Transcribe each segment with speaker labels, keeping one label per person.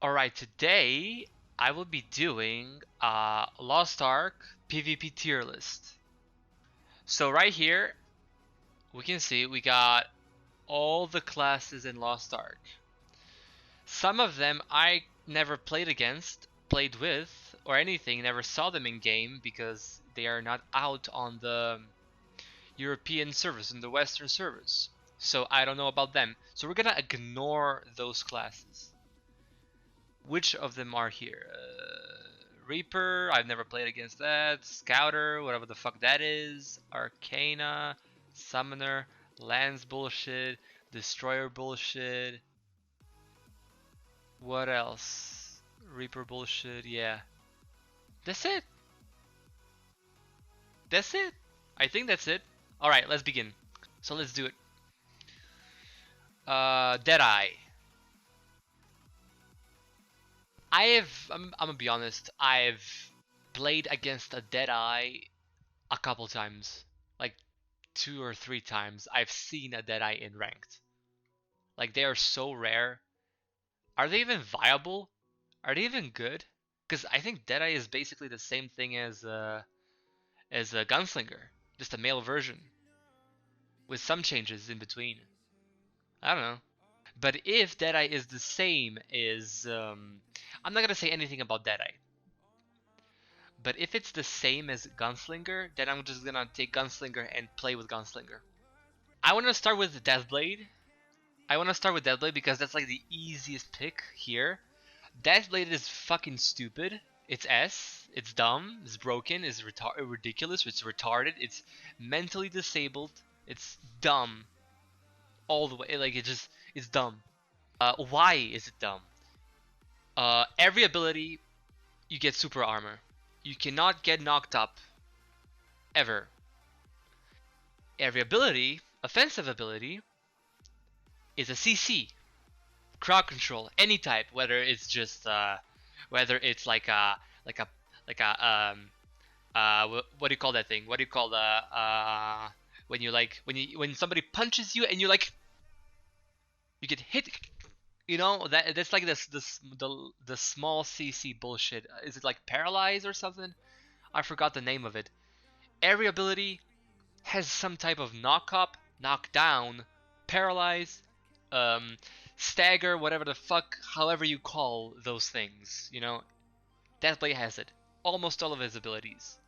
Speaker 1: Alright, today I will be doing a Lost Ark PvP tier list. So right here, we can see we got all the classes in Lost Ark. Some of them I never played against, played with, or anything, never saw them in game because they are not out on the European servers, in the Western servers. So I don't know about them. So we're gonna ignore those classes. Which of them are here? Reaper, I've never played against that. Scouter, whatever the fuck that is. Arcana, Summoner, Lance bullshit, Destroyer bullshit. What else? Reaper bullshit, yeah. That's it. That's it. I think that's it. Alright, let's begin. So let's do it. Deadeye. I'm gonna be honest, I've played against a Deadeye a couple times. Like 2 or 3 times. I've seen a Deadeye in ranked. Like they are so rare. Are they even viable? Are they even good? Because I think Deadeye is basically the same thing as a Gunslinger, just a male version, with some changes in between. I don't know. But if Deadeye is the same as, I'm not gonna say anything about Deadeye. But if it's the same as Gunslinger, then I'm just gonna take Gunslinger and play with Gunslinger. I want to start with Deathblade. Because that's like the easiest pick here. Deathblade is fucking stupid. It's S. It's dumb. It's broken. It's ridiculous. It's retarded. It's mentally disabled. It's dumb. All the way. Like it's dumb. Why is it dumb? Every ability, you get super armor. You cannot get knocked up. Ever. Every ability, offensive ability, is a CC. Crowd control, any type, whether it's just whether it's like a what do you call that thing? What do you call the when you like when somebody punches you and you like you get hit, you know, that's like the small CC bullshit. Is it like paralyze or something? I forgot the name of it. Every ability has some type of knock up, knock down, paralyze, stagger, whatever the fuck, however you call those things, you know. Deathblade has it. Almost all of his abilities.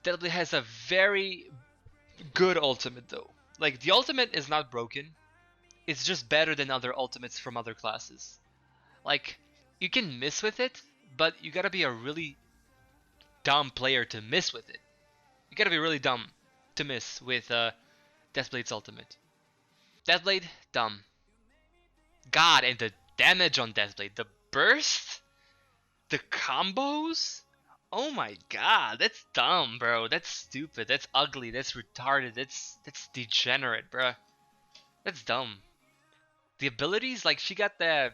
Speaker 1: Deathblade has a very good ultimate though. Like the ultimate is not broken. It's just better than other ultimates from other classes. Like you can miss with it, but you gotta be a really dumb player to miss with it. You gotta be really dumb to miss with Deathblade's ultimate. Deathblade, dumb. God, and the damage on Deathblade, the burst, the combos. Oh my god, that's dumb, bro. That's stupid. That's ugly. That's retarded. That's degenerate, bro. That's dumb. The abilities, like she got the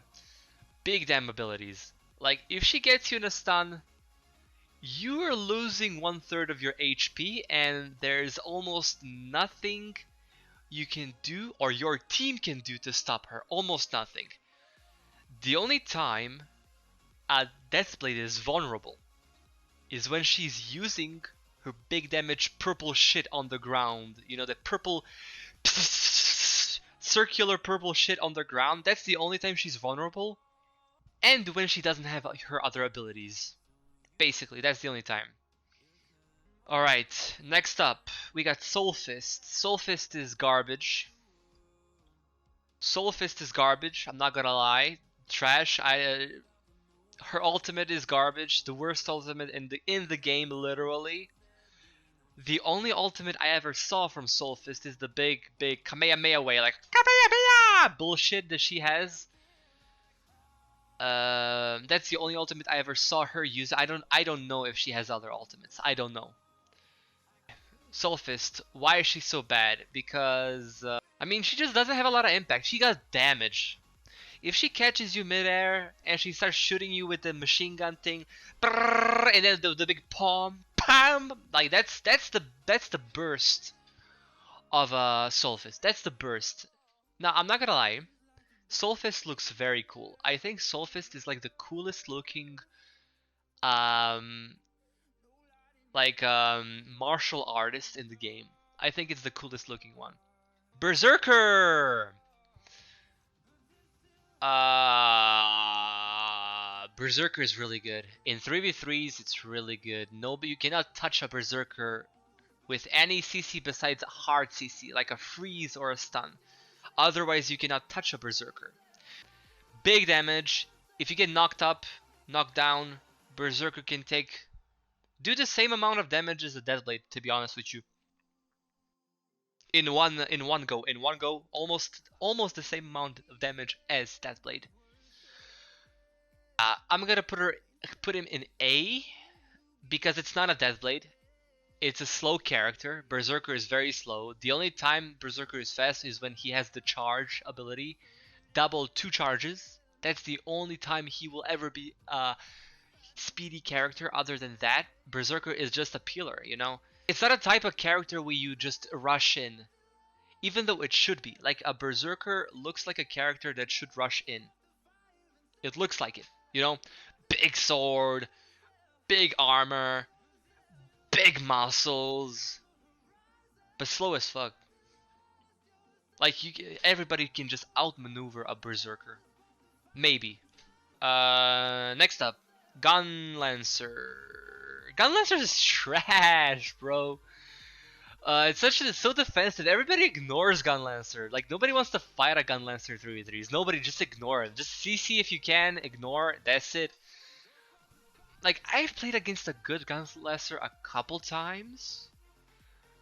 Speaker 1: big damn abilities. Like if she gets you in a stun, you are losing 1/3 of your HP, and there's almost nothing you can do or your team can do to stop her. Almost nothing. The only time a Deathblade is vulnerable is when she's using her big damage purple shit on the ground. You know, the purple circular purple shit on the ground. That's the only time she's vulnerable. And when she doesn't have her other abilities. Basically, that's the only time. Alright, next up, we got Soulfist. Soulfist is garbage. Soulfist is garbage, I'm not gonna lie. Trash. Her ultimate is garbage. The worst ultimate in the game, literally. The only ultimate I ever saw from Soulfist is the big Kamehameha way, like Kamehameha bullshit that she has. That's the only ultimate I ever saw her use. I don't know if she has other ultimates. I don't know. Soulfist, why is she so bad? Because I mean, she just doesn't have a lot of impact. She got damage. If she catches you midair and she starts shooting you with the machine gun thing, and then the big palm, pam, like that's the burst of Soulfist. That's the burst. Now I'm not gonna lie, Soulfist looks very cool. I think Soulfist is like the coolest looking um martial artist in the game. I think it's the coolest looking one. Berserker! Berserker is really good. In 3v3s, it's really good. No, but you cannot touch a Berserker with any CC besides a hard CC, like a freeze or a stun. Otherwise, you cannot touch a Berserker. Big damage. If you get knocked up, knocked down, Berserker can do the same amount of damage as a Deathblade, to be honest with you. In one go, almost the same amount of damage as Deathblade. I'm gonna put him in A because it's not a Deathblade. It's a slow character. Berserker is very slow. The only time Berserker is fast is when he has the charge ability, double 2 charges. That's the only time he will ever be a speedy character. Other than that, Berserker is just a peeler, you know? It's not a type of character where you just rush in, even though it should be. Like, a Berserker looks like a character that should rush in. It looks like it, you know? Big sword, big armor, big muscles, but slow as fuck. Like, everybody can just outmaneuver a Berserker. Maybe. Next up, Gunlancer. Gunlancer is trash, bro. It's so defensive. Everybody ignores Gunlancer. Like, nobody wants to fight a Gunlancer 3v3s. Nobody, just ignore it. Just CC if you can, ignore, that's it. Like, I've played against a good Gunlancer a couple times,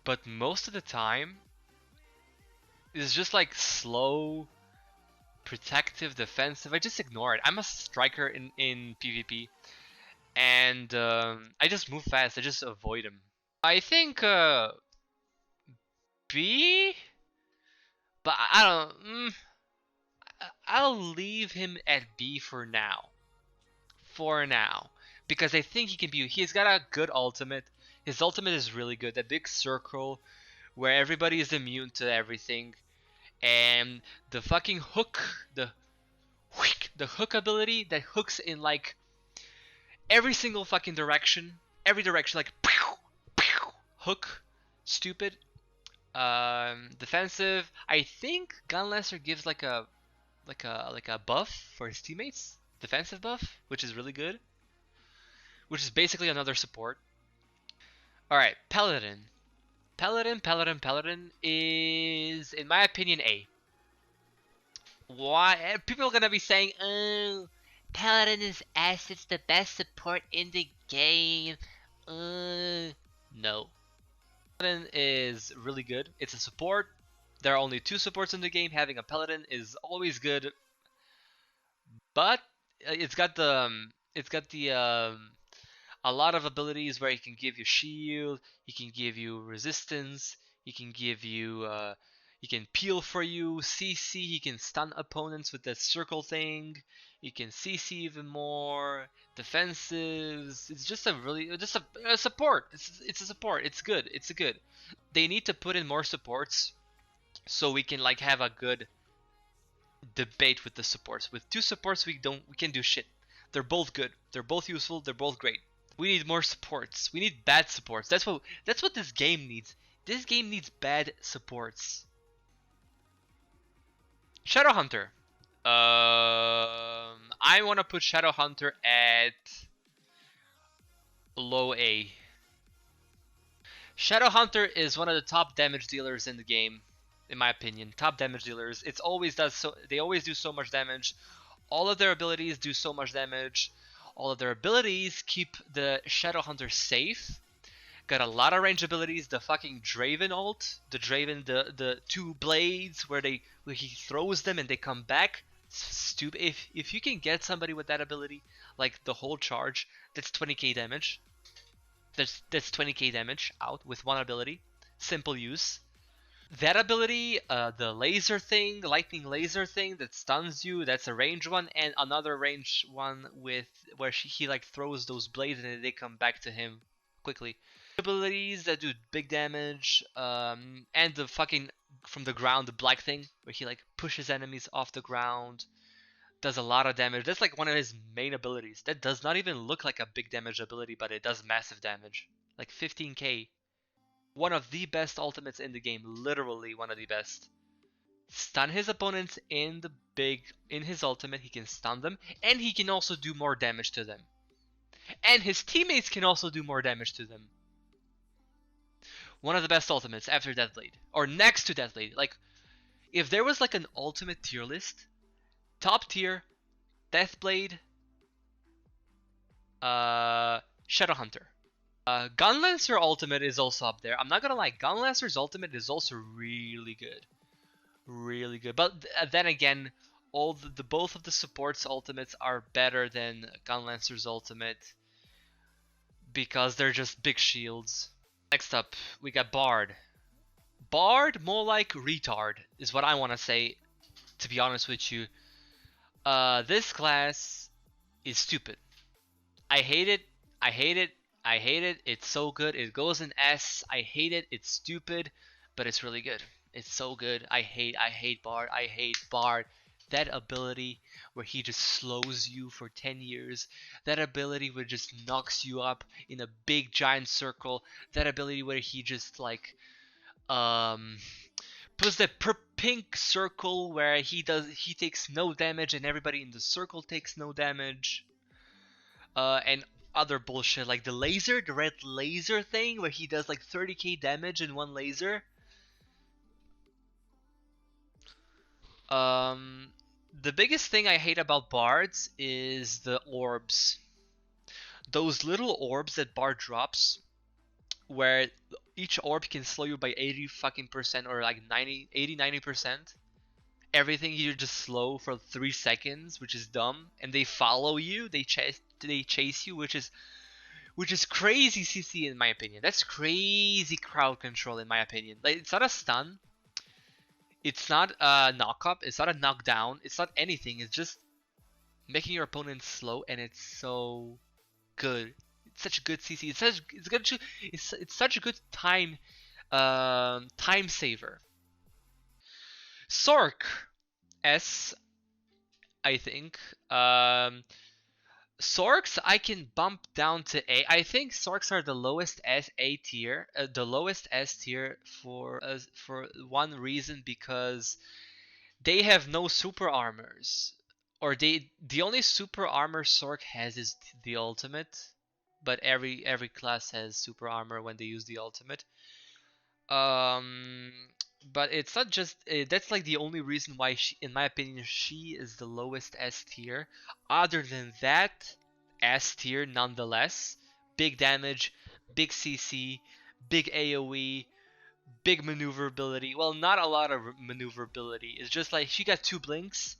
Speaker 1: but most of the time, it's just like slow, protective, defensive. I just ignore it. I'm a striker in PvP, and I just move fast. I just avoid him. I think B, but I don't. I'll leave him at B for now. For now, because I think he can be. He's got a good ultimate. His ultimate is really good. That big circle where everybody is immune to everything, and the fucking hook, the hook ability that hooks in like every single fucking direction, like pew, pew, hook, stupid. Defensive. I think Gunlancer gives like a buff for his teammates, defensive buff, which is really good. Which is basically another support. All right, Paladin. Paladin is, in my opinion, A. Why? People are gonna be saying, "Oh, Paladin is S. It's the best support in the game." No. Paladin is really good. It's a support. There are only 2 supports in the game. Having a Paladin is always good, but it's got a lot of abilities where he can give you shield, he can give you resistance, he can give you he can peel for you, CC, he can stun opponents with that circle thing, he can CC even more, defensives. It's just a support. It's a support. It's good. It's good. They need to put in more supports so we can like have a good debate with the supports. With 2 supports we can do shit. They're both good. They're both useful. They're both great. We need more supports. We need bad supports. That's what this game needs. This game needs bad supports. Shadowhunter. I want to put Shadowhunter at low A. Shadowhunter is one of the top damage dealers in the game, in my opinion. Top damage dealers. They always do so much damage. All of their abilities do so much damage. All of their abilities keep the Shadowhunter safe. Got a lot of range abilities. The fucking Draven ult, the Draven, the 2 blades where he throws them and they come back. Stupid. If you can get somebody with that ability, like the whole charge, that's 20k damage. That's 20k damage out with one ability. Simple use. That ability, the laser thing, lightning laser thing that stuns you, that's a range one, and another range one with where he like throws those blades and they come back to him quickly. Abilities that do big damage, and the fucking from the ground, the black thing where he like pushes enemies off the ground, does a lot of damage. That's like one of his main abilities. That does not even look like a big damage ability, but it does massive damage. Like 15k. One of the best ultimates in the game, literally one of the best. Stun his opponents in his ultimate, he can stun them, and he can also do more damage to them. And his teammates can also do more damage to them. One of the best ultimates after Deathblade. Or next to Deathblade. Like, if there was like an ultimate tier list, top tier, Deathblade, Shadowhunter. Gunlancer ultimate is also up there. I'm not gonna lie, Gunlancer's ultimate is also really good. Really good. But then again, both of the supports ultimates are better than Gunlancer's ultimate because they're just big shields. Next up, we got Bard. Bard, more like retard, is what I want to say, to be honest with you. This class is stupid. I hate it. I hate it. I hate it. It's so good. It goes in S. I hate it. It's stupid, but it's really good. It's so good. I hate Bard. I hate Bard. That ability where he just slows you for 10 years. That ability where just knocks you up in a big giant circle. That ability where he just like puts that pink circle where he takes no damage and everybody in the circle takes no damage. And other bullshit like the red laser thing where he does like 30k damage in one laser. The biggest thing I hate about Bards is the orbs. Those little orbs that Bard drops, where each orb can slow you by 80% or like 90%. Everything you just slow for 3 seconds, which is dumb, and they follow you. They chase you, which is crazy CC in my opinion. That's crazy crowd control in my opinion. Like, it's not a stun. It's not a knock up, it's not a knockdown, it's not anything, it's just making your opponent slow, and it's so good. It's such a good CC. It's such a good time saver. Sorc S, I think. Sorcs I can bump down to A. I think Sorcs are the lowest A tier, the lowest S tier for one reason, because they have no super armors, or the only super armor Sorc has is the ultimate, but every class has super armor when they use the ultimate. But it's not just that's like the only reason why in my opinion she is the lowest S tier. Other than that, S tier nonetheless. Big damage, big CC, big AoE, big maneuverability. Well, not a lot of maneuverability. It's just like she got 2 blinks.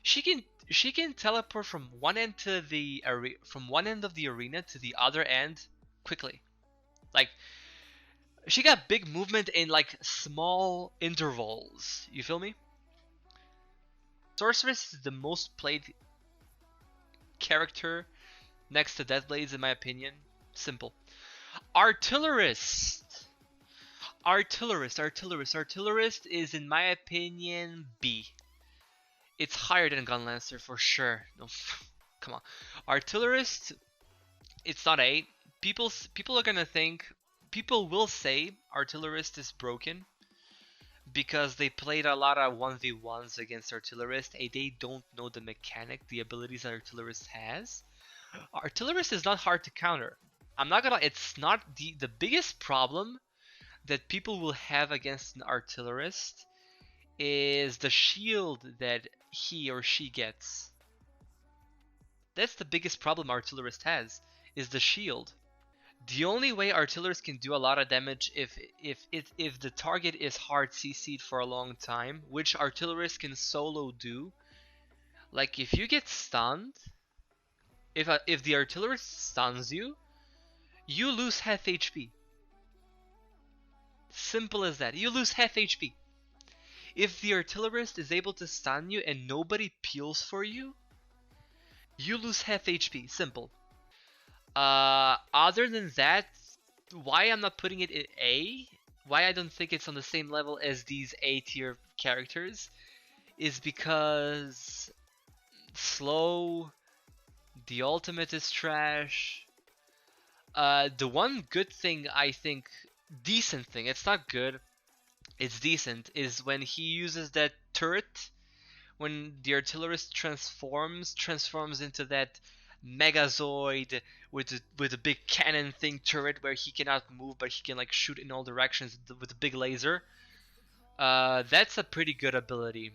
Speaker 1: She can teleport from one end of the arena to the other end quickly. Like, she got big movement in like small intervals. You feel me? Sorceress is the most played character next to Deathblades in my opinion. Simple. Artillerist is in my opinion B. It's higher than Gunlancer for sure. No, come on. Artillerist, it's not A. People are gonna think. People will say Artillerist is broken because they played a lot of 1v1s against Artillerist and they don't know the mechanic, the abilities that Artillerist has. Artillerist is not hard to counter. I'm not gonna lie, it's not the biggest problem that people will have against an Artillerist is the shield that he or she gets. That's the biggest problem Artillerist has, is the shield. The only way Artillerist can do a lot of damage if the target is hard CC'd for a long time, which Artillerist can solo do. Like if you get stunned, if the Artillerist stuns you, you lose half HP. Simple as that. You lose half HP. If the Artillerist is able to stun you and nobody peels for you, you lose half HP. Simple. Other than that, why I'm not putting it in A? why I don't think it's on the same level as these A tier characters is because slow, the ultimate is trash. The one good thing I think, decent thing, it's not good, it's decent, is when he uses that turret, when the artillerist transforms into that Megazoid with a big cannon thing turret where he cannot move but he can like shoot in all directions with a big laser. That's a pretty good ability.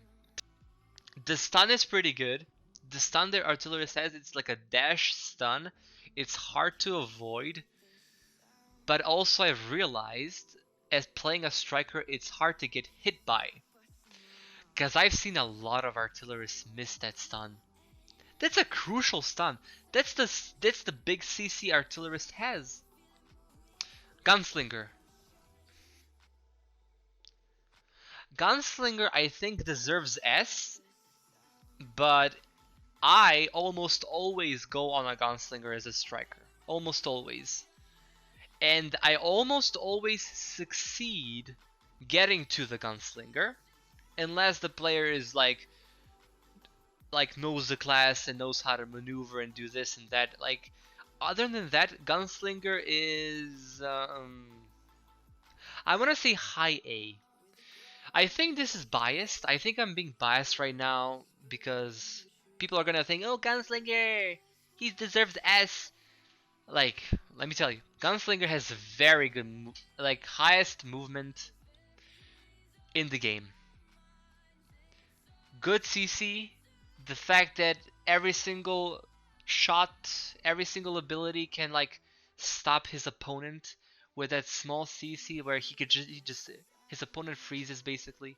Speaker 1: The stun is pretty good. The stun that artillerist has, it's like a dash stun. It's hard to avoid, but also I've realized as playing a striker, it's hard to get hit by. Because I've seen a lot of artillerists miss that stun. That's a crucial stun. That's the big CC artillerist has. Gunslinger. Gunslinger I think deserves S, but I almost always go on a Gunslinger as a striker. Almost always. And I almost always succeed getting to the Gunslinger, unless the player is like knows the class and knows how to maneuver and do this and that. Like, other than that, Gunslinger is I want to say high A. I think this is biased. I think I'm being biased right now because people are gonna think, oh, Gunslinger, he deserves S. Like, let me tell you, Gunslinger has very good, like, highest movement in the game. Good CC, the fact that every single shot, every single ability can like stop his opponent with that small CC where he just his opponent freezes basically.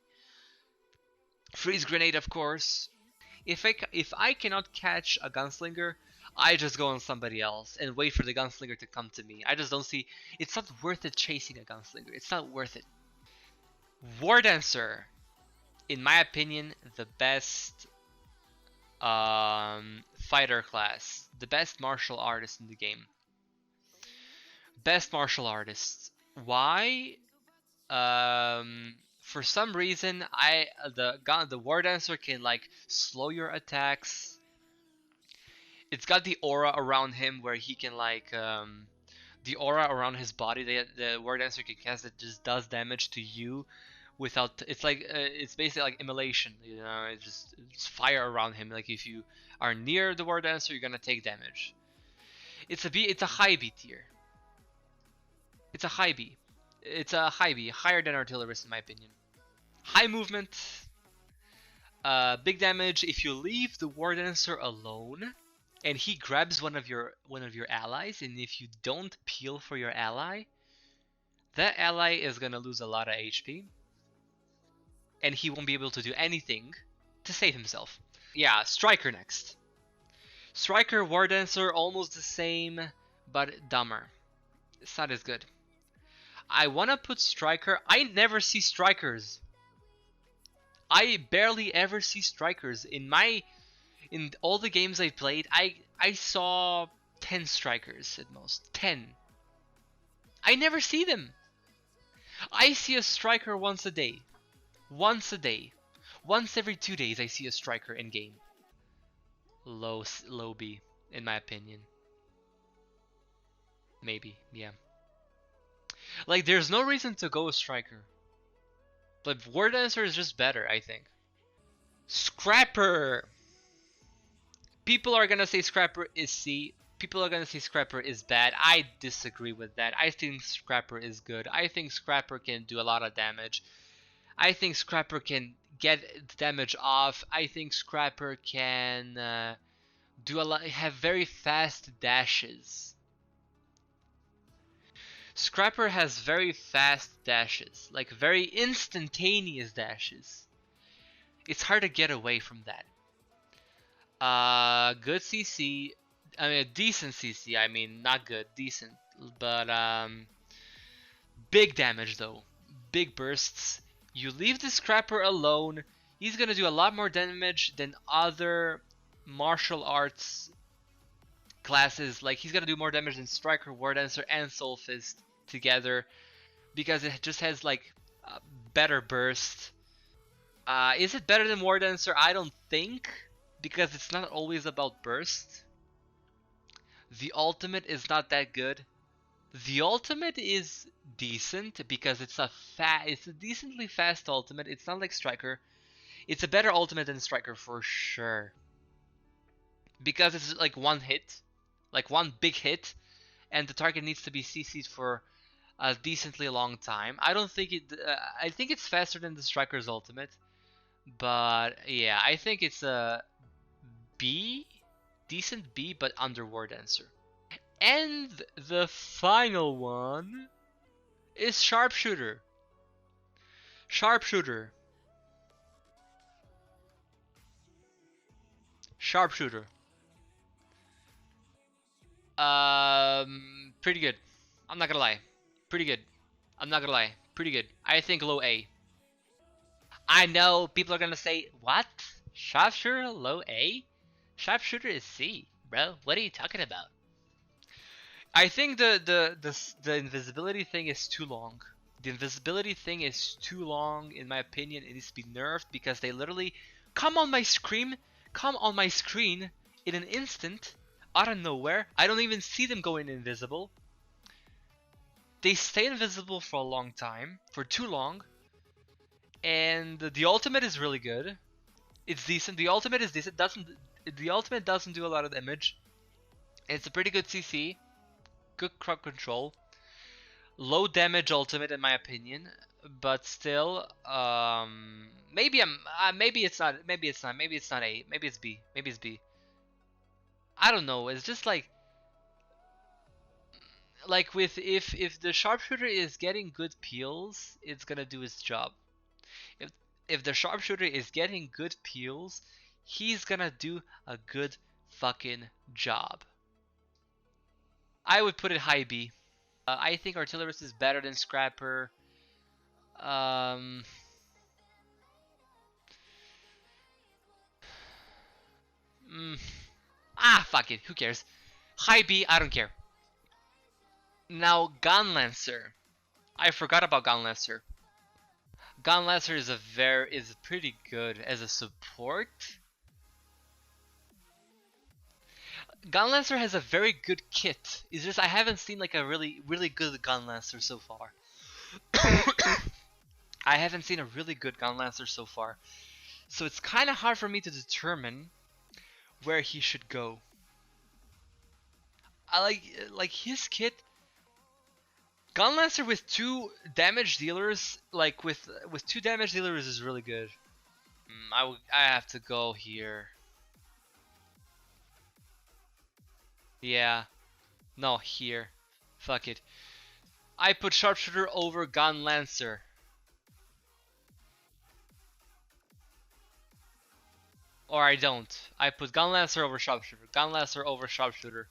Speaker 1: Freeze grenade, of course. If I cannot catch a Gunslinger, I just go on somebody else and wait for the Gunslinger to come to me. I just don't see, it's not worth it chasing a Gunslinger. It's not worth it. War Dancer, in my opinion, the best fighter class, the best martial artist in the game. Best martial artist. Why? For some reason, the War Dancer can like slow your attacks. It's got the aura around him where he can like the aura around his body. The War Dancer can cast that just does damage to you without. It's like it's basically like immolation. You know, it's fire around him. Like if you are near the War Dancer, you're gonna take damage. It's a high B tier. It's a high B. It's a high B, higher than Artillerist in my opinion. High movement, big damage. If you leave the War Dancer alone, and he grabs one of your allies, and if you don't peel for your ally, that ally is gonna lose a lot of HP, and he won't be able to do anything to save himself. Yeah, Striker next. Striker, War Dancer, almost the same, but dumber. It's not as good. I wanna put Striker. I never see Strikers. I barely ever see Strikers. In all the games I played, I saw 10 Strikers at most. 10. I never see them. I see a Striker once a day. Once a day. Once every 2 days I see a Striker in game. Low B, in my opinion. Maybe, yeah. Like, there's no reason to go with Striker. But War Dancer is just better, I think. Scrapper! People are gonna say Scrapper is C. People are gonna say Scrapper is bad. I disagree with that. I think Scrapper is good. I think Scrapper can do a lot of damage. I think Scrapper can get damage off. I think Scrapper can have very fast dashes. Scrapper has very fast dashes, like very instantaneous dashes. It's hard to get away from that. Good CC, I mean decent CC, I mean not good, decent, but big damage though, big bursts. You leave the Scrapper alone, he's gonna do a lot more damage than other martial arts classes. Like he's gonna do more damage than Striker, War Dancer, and Soul Fist together because it just has like better burst. Is it better than War Dancer? I don't think, because it's not always about burst. The ultimate is not that good. The ultimate is decent because it's it's a decently fast ultimate. It's not like Striker. It's a better ultimate than Striker for sure. Because it's like one hit, like one big hit, and the target needs to be CC'd for a decently long time. I don't think it. I think it's faster than the Striker's ultimate, but yeah, I think it's a B, decent B, but under War Dancer. And the final one is Sharpshooter. Sharpshooter. Sharpshooter. Pretty good. I'm not gonna lie. Pretty good. I'm not gonna lie. Pretty good. I think low A. I know people are gonna say, what? Sharpshooter low A? Sharpshooter is C, bro. What are you talking about? I think the invisibility thing is too long. The invisibility thing is too long, in my opinion. It needs to be nerfed because they literally come on my screen in an instant, out of nowhere. I don't even see them going invisible. They stay invisible for a long time, for too long. And the ultimate is really good. It's decent. The ultimate is decent. The ultimate doesn't do a lot of damage. It's a pretty good CC. Good crowd control. Low damage ultimate in my opinion, but still, maybe it's not A, maybe it's B, maybe it's B. I don't know. It's just like with if the sharpshooter is getting good peels, it's gonna do its job. If the sharpshooter is getting good peels, he's gonna do a good fucking job. I would put it high B. I think Artillerist is better than Scrapper. Fuck it. Who cares? High B, I don't care. Now, Gunlancer. I forgot about Gunlancer. Gunlancer is pretty good as a support. Gunlancer has a very good kit. It's just I haven't seen like a really good Gunlancer so far. I haven't seen a really good Gunlancer so far. So it's kind of hard for me to determine where he should go. I like his kit. Gunlancer with 2 damage dealers, like with 2 damage dealers is really good. I have to go here. Yeah. No, here. Fuck it. I put Sharpshooter over Gunlancer. Or I don't. I put Gunlancer over Sharpshooter. Gunlancer over Sharpshooter.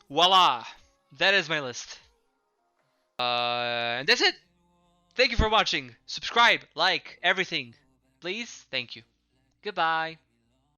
Speaker 1: Voila! That is my list. And that's it! Thank you for watching. Subscribe, like, everything. Please? Thank you. Goodbye.